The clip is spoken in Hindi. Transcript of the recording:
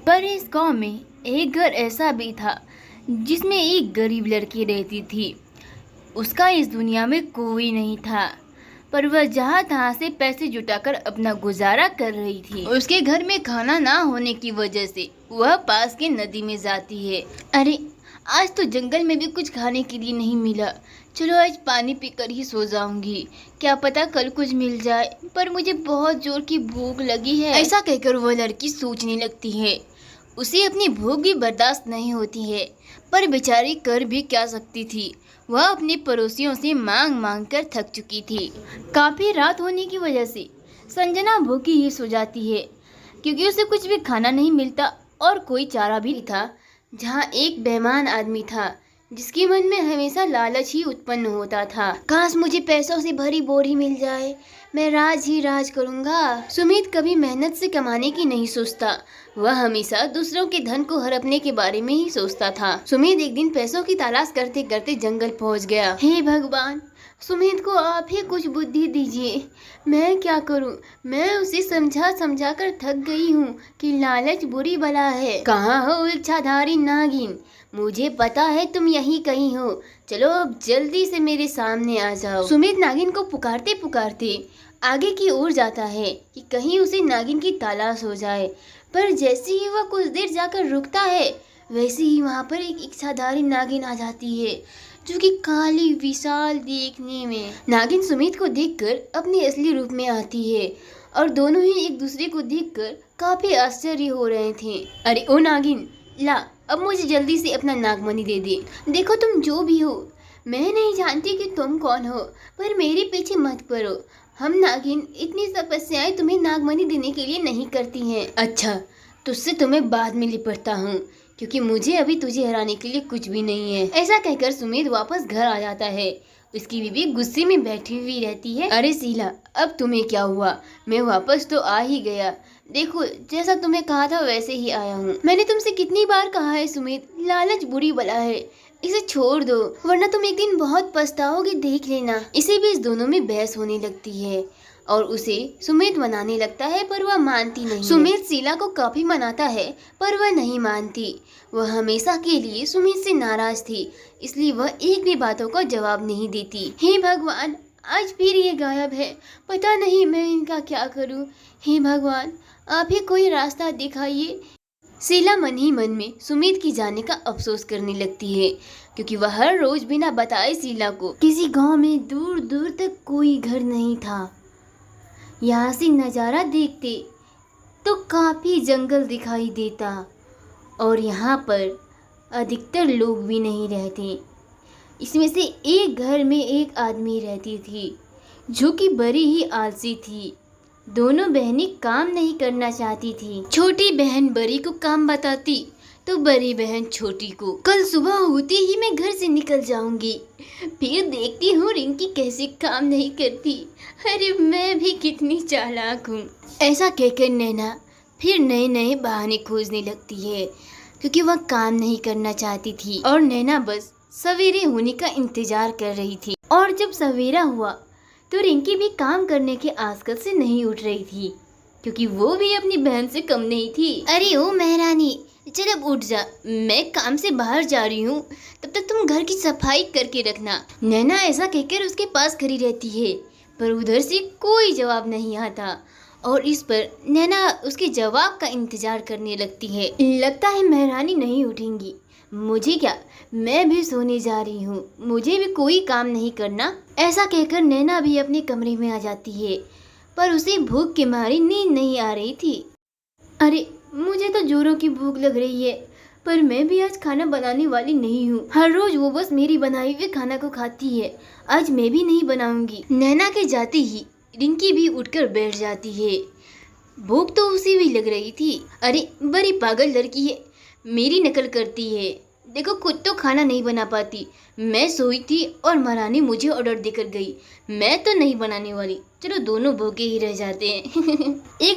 पर इस गांव में एक घर ऐसा भी था जिसमें एक गरीब लड़की रहती थी। उसका इस दुनिया में कोई नहीं था, पर वह जहाँ तहाँ से पैसे जुटाकर अपना गुजारा कर रही थी। उसके घर में खाना ना होने की वजह से वह पास के नदी में जाती है। अरे, आज तो जंगल में भी कुछ खाने के लिए नहीं मिला, चलो आज पानी पीकर ही सो जाऊंगी, क्या पता कल कुछ मिल जाए, पर मुझे बहुत जोर की भूख लगी है। ऐसा कहकर वह लड़की सोचने लगती है। उसे अपनी भूख भी बर्दाश्त नहीं होती है, पर बेचारी कर भी क्या सकती थी। वह अपने पड़ोसियों से मांग मांग कर थक चुकी थी। काफ़ी रात होने की वजह से संजना भूखी ही सो जाती है, क्योंकि उसे कुछ भी खाना नहीं मिलता और कोई चारा भी नहीं था। जहाँ एक बेईमान आदमी था जिसके मन में हमेशा लालच ही उत्पन्न होता था। काश मुझे पैसों से भरी बोरी मिल जाए, मैं राज ही राज करूँगा। सुमित कभी मेहनत से कमाने की नहीं सोचता, वह हमेशा दूसरों के धन को हड़पने के बारे में ही सोचता था। सुमित एक दिन पैसों की तलाश करते करते जंगल पहुँच गया। हे भगवान, सुमित को आप ही कुछ बुद्धि दीजिए, मैं क्या करूं? मैं उसे समझा समझा कर थक गई हूँ कि लालच बुरी बला है। कहाँ हो इच्छाधारी नागिन? मुझे पता है तुम यहीं कहीं हो, चलो अब जल्दी से मेरे सामने आ जाओ। सुमित नागिन को पुकारते पुकारते आगे की ओर जाता है कि कहीं उसे नागिन की तलाश हो जाए, पर जैसे ही वह कुछ देर जाकर रुकता है, वैसे ही वहाँ पर एक इच्छाधारी नागिन आ जाती है, जो कि काली विशाल देखने में। नागिन सुमित को देखकर अपने असली रूप में आती है और दोनों ही एक दूसरे को देखकर काफी आश्चर्य हो रहे थे। अरे ओ नागिन, ला अब मुझे जल्दी से अपना नागमणि दे दे। देखो तुम जो भी हो, मैं नहीं जानती कि तुम कौन हो, पर मेरे पीछे मत पड़ो। हम नागिन इतनी तपस्याएं तुम्हें नागमणि देने के लिए नहीं करती हैं। अच्छा, तुझसे तुम्हें बाद में लिपटता हूँ, क्योंकि मुझे अभी तुझे हराने के लिए कुछ भी नहीं है। ऐसा कहकर सुमित वापस घर आ जाता है। उसकी बीवी गुस्से में बैठी हुई रहती है। अरे शीला, अब तुम्हें क्या हुआ? मैं वापस तो आ ही गया, देखो जैसा तुम्हें कहा था वैसे ही आया हूँ। मैंने तुमसे कितनी बार कहा है सुमित, लालच बुरी बला है, इसे छोड़ दो वरना तुम एक दिन बहुत पछताओगे, देख लेना। इसी बीच दोनों में बहस होने लगती है और उसे सुमित मनाने लगता है, पर वह मानती नहीं। सुमित शीला को काफी मनाता है, पर वह नहीं मानती। वह हमेशा के लिए सुमित से नाराज थी, इसलिए वह एक भी बातों का जवाब नहीं देती। हे भगवान, आज फिर ये गायब है, पता नहीं मैं इनका क्या करूं। हे भगवान, आप ही कोई रास्ता दिखाइए। शीला मन ही मन में सुमित की जाने का अफसोस करने लगती है, क्योंकि वह हर रोज बिना बताए शीला को किसी गांव में दूर दूर तक कोई घर नहीं था। यहाँ से नज़ारा देखते तो काफ़ी जंगल दिखाई देता और यहाँ पर अधिकतर लोग भी नहीं रहते। इसमें से एक घर में एक आदमी रहती थी, जो कि बड़ी ही आलसी थी। दोनों बहनें काम नहीं करना चाहती थी। छोटी बहन बड़ी को काम बताती तो बड़ी बहन छोटी को, कल सुबह होते ही मैं घर से निकल जाऊंगी, फिर देखती हूँ रिंकी कैसे काम नहीं करती। अरे मैं भी कितनी चालाक हूँ। ऐसा कहकर नैना फिर नए नए बहाने खोजने लगती है, क्योंकि वह काम नहीं करना चाहती थी और नैना बस सवेरे होने का इंतजार कर रही थी। और जब सवेरा हुआ तो रिंकी भी काम करने के आजकल से नहीं उठ रही थी, क्योंकि वो भी अपनी बहन से कम नहीं थी। अरे ओ महारानी, चल अब उठ जा, मैं काम से बाहर जा रही हूँ, तब तक तुम घर की सफाई करके रखना। नैना ऐसा कहकर उसके पास खड़ी रहती है, पर उधर से कोई जवाब नहीं आता और इस पर नैना उसके जवाब का इंतजार करने लगती है। लगता है महारानी नहीं उठेंगी, मुझे क्या, मैं भी सोने जा रही हूँ, मुझे भी कोई काम नहीं करना। ऐसा कहकर नैना भी अपने कमरे में आ जाती है, पर उसे भूख के मारे नींद नहीं आ रही थी। अरे मुझे तो जोरों की भूख लग रही है, पर मैं भी आज खाना बनाने वाली नहीं हूँ। हर रोज वो बस मेरी बनाई हुए खाना को खाती है, आज मैं भी नहीं बनाऊंगी। नैना के जाते ही रिंकी भी उठकर बैठ जाती है। भूख तो उसे भी लग रही थी। अरे बड़ी पागल लड़की है, मेरी नकल करती है, देखो खुद तो खाना नहीं बना पाती। मैं सोई थी और महारानी मुझे ऑर्डर देकर गई, मैं तो नहीं बनाने वाली, चलो दोनों भूखे ही रह जाते हैं। एक